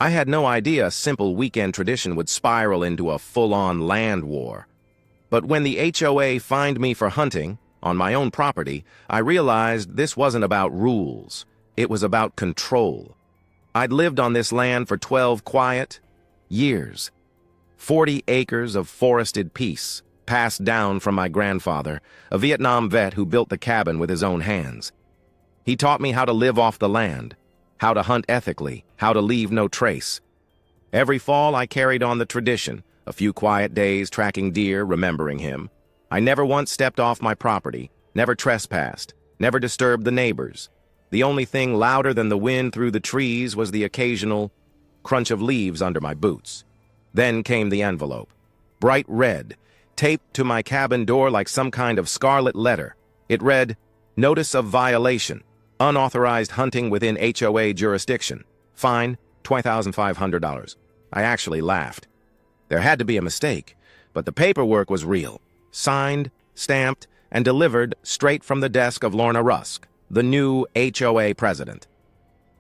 I had no idea a simple weekend tradition would spiral into a full-on land war. But when the HOA fined me for hunting on my own property, I realized this wasn't about rules. It was about control. I'd lived on this land for 12 quiet years. 40 acres of forested peace, passed down from my grandfather, a Vietnam vet who built the cabin with his own hands. He taught me how to live off the land, how to hunt ethically, how to leave no trace. Every fall I carried on the tradition, a few quiet days tracking deer, remembering him. I never once stepped off my property, never trespassed, never disturbed the neighbors. The only thing louder than the wind through the trees was the occasional crunch of leaves under my boots. Then came the envelope, bright red, taped to my cabin door like some kind of scarlet letter. It read, "Notice of violation. Unauthorized hunting within HOA jurisdiction. Fine, $20,500. I actually laughed. There had to be a mistake, but the paperwork was real. Signed, stamped, and delivered straight from the desk of Lorna Rusk, the new HOA president.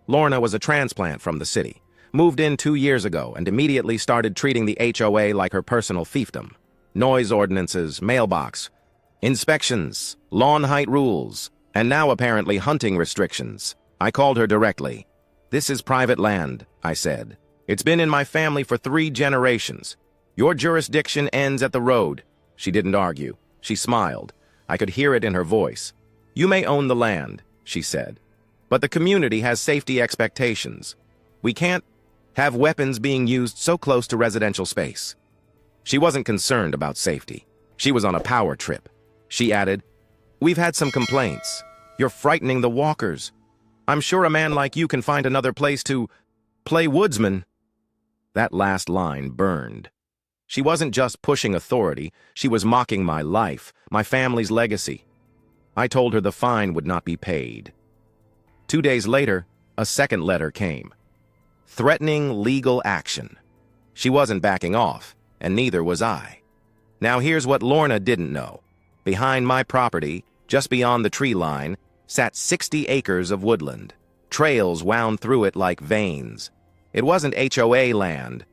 Lorna was a transplant from the city, moved in 2 years ago, and immediately started treating the HOA like her personal fiefdom. Noise ordinances, mailbox, inspections, lawn height rules, and now apparently hunting restrictions. I called her directly. "This is private land," I said. "It's been in my family for 3 generations. Your jurisdiction ends at the road." She didn't argue. She smiled. I could hear it in her voice. "You may own the land," she said, "but the community has safety expectations. We can't have weapons being used so close to residential space." She wasn't concerned about safety. She was on a power trip. She added, "We've had some complaints. You're frightening the walkers. I'm sure a man like you can find another place to play woodsman." That last line burned. She wasn't just pushing authority, she was mocking my life, my family's legacy. I told her the fine would not be paid. 2 days later, a second letter came, threatening legal action. She wasn't backing off, and neither was I. Now here's what Lorna didn't know. Behind my property, just beyond the tree line, sat 60 acres of woodland. Trails wound through it like veins. It wasn't HOA land,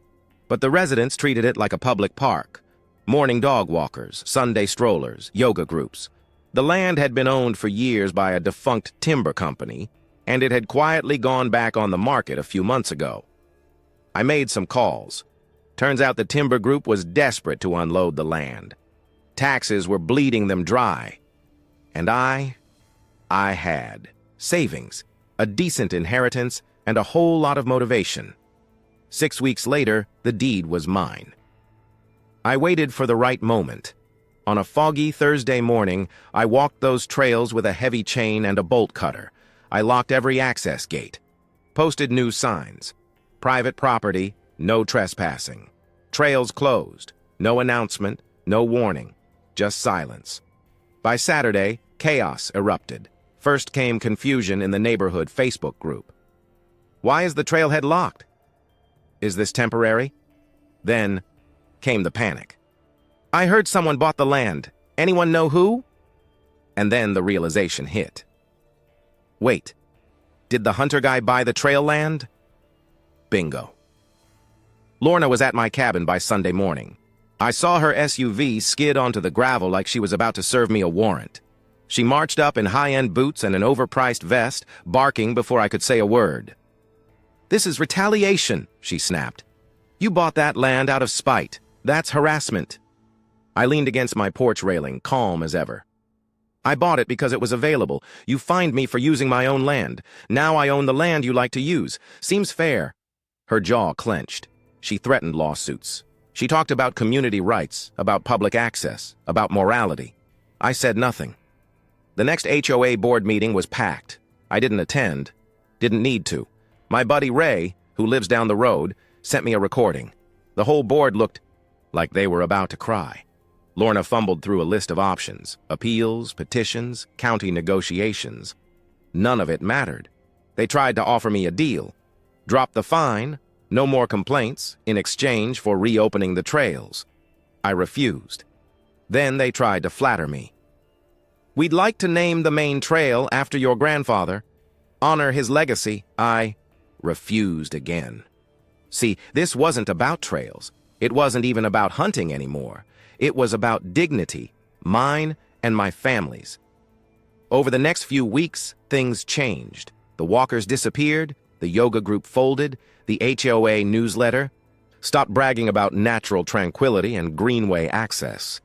but the residents treated it like a public park. Morning dog walkers, Sunday strollers, yoga groups. The land had been owned for years by a defunct timber company, and it had quietly gone back on the market a few months ago. I made some calls. Turns out the timber group was desperate to unload the land. Taxes were bleeding them dry. And I had savings, a decent inheritance, and a whole lot of motivation. 6 weeks later, the deed was mine. I waited for the right moment. On a foggy Thursday morning, I walked those trails with a heavy chain and a bolt cutter. I locked every access gate, posted new signs. Private property, no trespassing. Trails closed, no announcement, no warning, just silence. By Saturday, chaos erupted. First came confusion in the neighborhood Facebook group. "Why is the trailhead locked? Is this temporary?" Then came the panic. "I heard someone bought the land. Anyone know who?" And then the realization hit. Wait, did the hunter guy buy the trail land? Bingo. Lorna was at my cabin by Sunday morning. I saw her SUV skid onto the gravel like she was about to serve me a warrant. She marched up in high-end boots and an overpriced vest, barking before I could say a word. "This is retaliation," she snapped. "You bought that land out of spite. That's harassment." I leaned against my porch railing, calm as ever. "I bought it because it was available. You fined me for using my own land. Now I own the land you like to use. Seems fair." Her jaw clenched. She threatened lawsuits. She talked about community rights, about public access, about morality. I said nothing. The next HOA board meeting was packed. I didn't attend. Didn't need to. My buddy Ray, who lives down the road, sent me a recording. The whole board looked like they were about to cry. Lorna fumbled through a list of options: appeals, petitions, county negotiations. None of it mattered. They tried to offer me a deal. Drop the fine, no more complaints, in exchange for reopening the trails. I refused. Then they tried to flatter me. "We'd like to name the main trail after your grandfather. Honor his legacy." I refused again. See, this wasn't about trails. It wasn't even about hunting anymore. It was about dignity, mine and my family's. Over the next few weeks, things changed. The walkers disappeared, the yoga group folded, the HOA newsletter stopped bragging about natural tranquility and greenway access.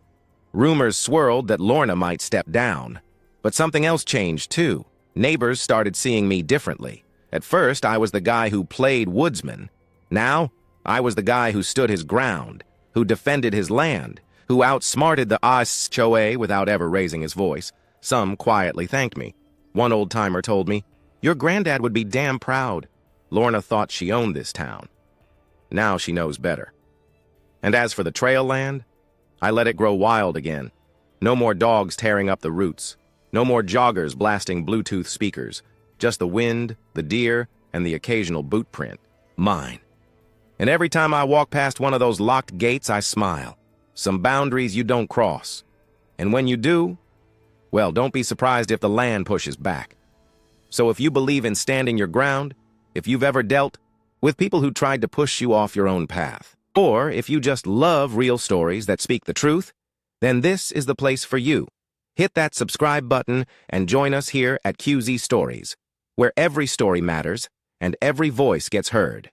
Rumors swirled that Lorna might step down. But something else changed, too. Neighbors started seeing me differently. At first, I was the guy who played woodsman. Now, I was the guy who stood his ground, who defended his land, who outsmarted the HOA without ever raising his voice. Some quietly thanked me. One old-timer told me, "Your granddad would be damn proud." Lorna thought she owned this town. Now she knows better. And as for the trail land, I let it grow wild again. No more dogs tearing up the roots. No more joggers blasting Bluetooth speakers. Just the wind, the deer, and the occasional boot print. Mine. And every time I walk past one of those locked gates, I smile. Some boundaries you don't cross. And when you do, well, don't be surprised if the land pushes back. So if you believe in standing your ground, if you've ever dealt with people who tried to push you off your own path, or if you just love real stories that speak the truth, then this is the place for you. Hit that subscribe button and join us here at QZ Stories, where every story matters and every voice gets heard.